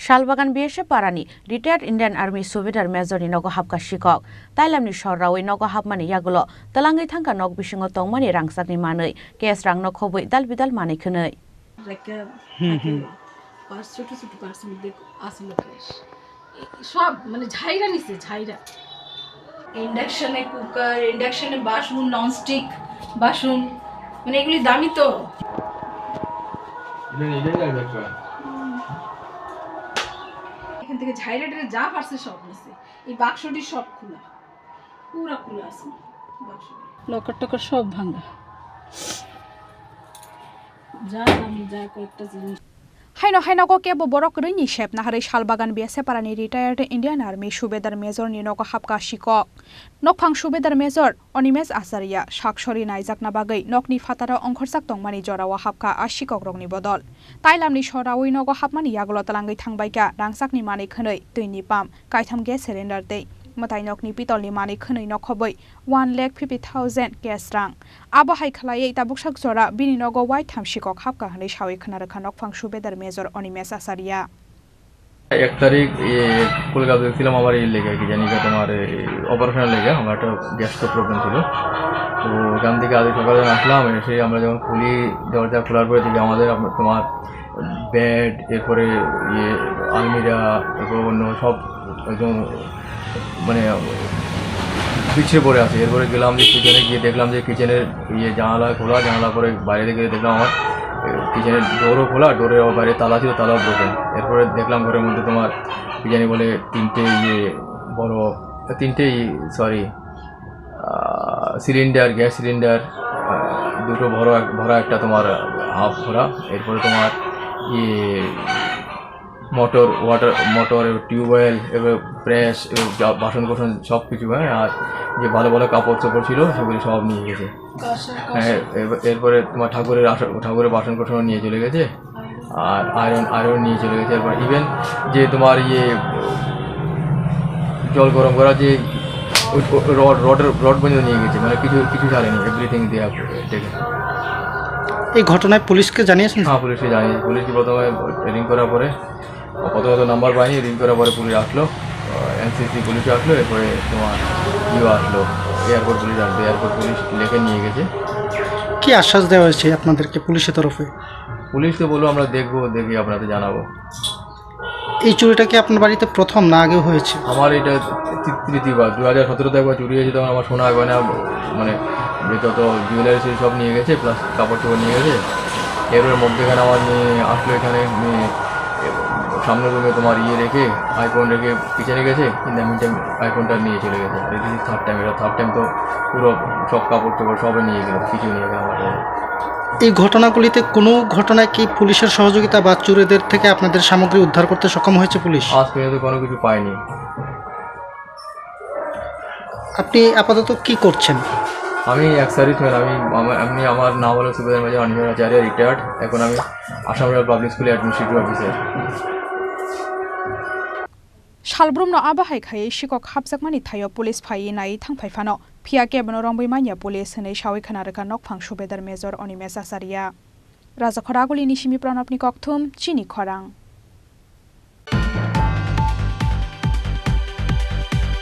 Salbagan BSF Parani, retired Indian Army Subedar Major ni Nogo Hapka Sikok, Thailand ni Shorawi Nogo Hapmani Yago, Talangi Tanka Nog Bishingo Tongmani Rangsak ni Manui, Kes Rang no Kobui Dal Bidal Mani Kunui. ছোট parcel আসলে সব মানে ঝাইরা নিছে ঝাইরা ইন্ডাকশনে cooker ইন্ডাকশনে বাসন nonstick বাসন মানে এগুলি দামি তো এখান থেকে ঝাইরাটারে যা পারছে সব নিছে এই বাক্সটি সব খোলা পুরো খোলা আছে বাক্স লকার টকার সব ভাঙা যা দামি যা কয়েকটা জিনিস Haino ko kebo borok rini shep na hari Salbagan BSF Parani retired Indian Army Subedar Major ni Nogo Hapka Sikok. Nokphang Subedar Major Onimes Asaria Shakshori naijak na bagai nokni fatara ongkhorsak tongmani jorawa Hapka Sikok rokni bodol. Thailand ni Shorawi Nogo Hapmani Yago talangai thangbaika rangsak ni mani khonoi tuini pam kaitham gas cylinder dei. Matai nokni pitol ni mani khonoi nokhoboi 1,50,000 gas rang. Abo hai khalai ita buksak jora bini nogo white tham Sikok Hapka hanai shawi khonara nokphang Subedar Major Onimes Asaria. 1 তারিখ কলকাতা ছিলাম আমার এই লেগে কি জানি তোমার operation লেগে আমার একটা গ্যাস্ট্রো প্রবলেম ছিল তো ওখান থেকে আজ সকালে আসলাম এসে আমরা যখন খুলি দরজা খোলার পরে দেখি আমাদের তোমার বেড এরপরে আলমিরা এরপর অন্য সব একদম মানে পিছিয়ে পড়ে আছে এরপরে গেলাম যে কিচেনে গিয়ে দেখলাম যে কিচেনের জানালা খোলা জানালা পরে বাইরে থেকে দেখলাম আমার কিচেনের ডোরও খোলা ডোরের বাইরে তালা ছিল তালাও ব্রোকেন এরপরে দেখলাম ঘরের মধ্যে তোমার কি জানি বলে তিনটে সিলিন্ডার গ্যাস সিলিন্ডার দুটো ভরা একটা তোমার হাফ ভরা এরপরে তোমার মোটর টিউবওয়েল এবার প্রেস বাসন কোসন সব কিছু হ্যাঁ আর যে ভালো ভালো কাপড় চোপড় ছিল সেগুলি সব নিয়ে গেছে হ্যাঁ এরপরে তোমার ঠাকুরের বাসন কোসনও নিয়ে চলে গেছে আর আয়রন নিয়ে চলে গেছে এরপর ইভেন যে তোমার জল গরম করা যে রড পর্যন্ত নিয়ে গেছে মানে কিছু ছাড়েনি এভরিথিং দেওয়া ডেকে এই ঘটনায় পুলিশকে জানিয়েছেন? হ্যাঁ পুলিশকে জানিয়েছি পুলিশকে প্রথমে রিং করার পরে প্রথমত নাম্বার পাইনি রিং করার পরে পুলিশ আসলো এনসিসি পুলিশ আসলো এরপরে তোমার আসলো এয়ারপোর্ট পুলিশ আসলো এয়ারপোর্ট পুলিশ লেখে নিয়ে গেছে। কি আশ্বাস দেওয়া হয়েছে আপনাদেরকে পুলিশের তরফে? পুলিশকে বলবো আমরা দেখি আপনাদের জানাবো। এই চুরিটা কি আপনার বাড়িতে প্রথম না আগেও হয়েছে? আমার এটা তৃতীয়বার 2017-তে একবার চুরি হয়েছে তখন আমার সোনা গয়না মানে যত জুয়েলারি সব নিয়ে গেছে প্লাস কাপড় চোপড় নিয়ে গেছে এরপরে মধ্যেখানে আমার মেয়ে আসলো এখানে সামনের রুমে তোমার রেখে আইফোন রেখে কিচেনে গেছে ইন দ্য মিন টাইম আইফোনটা নিয়ে চলে গেছে আর দিস থার্ড টাইম তো পুরো সব কাপড় চোপড় সবে নিয়ে গেল কিছু নিয়ে গেল আমার। এই ঘটনাগুলিতে কোনো ঘটনায় কি পুলিশের সহযোগিতা বা চোরেদের থেকে আপনাদের সামগ্রী উদ্ধার করতে সক্ষম হয়েছে পুলিশ? আজ পর্যন্ত কোনো কিছু পাইনি। আপনি আপাতত কি করছেন? আমি এক সার্ভিসম্যান আমি আমার নাম হলো সুবেদার মেজর অনিমেষ আচার্য রিটায়ার্ড এখন আমি আসাম রয়্যাল পাবলিক স্কুলে administrative officer. Salbrumno abahai khai Sikok hapjakmani thayo police phai nai thangphai phano phia kebno rongbai manya police nei shawi khanaraka nokphang Subedar Major Onimes Asaria Raja Khoraguli ni simi pranapni kokthum Chini Khorang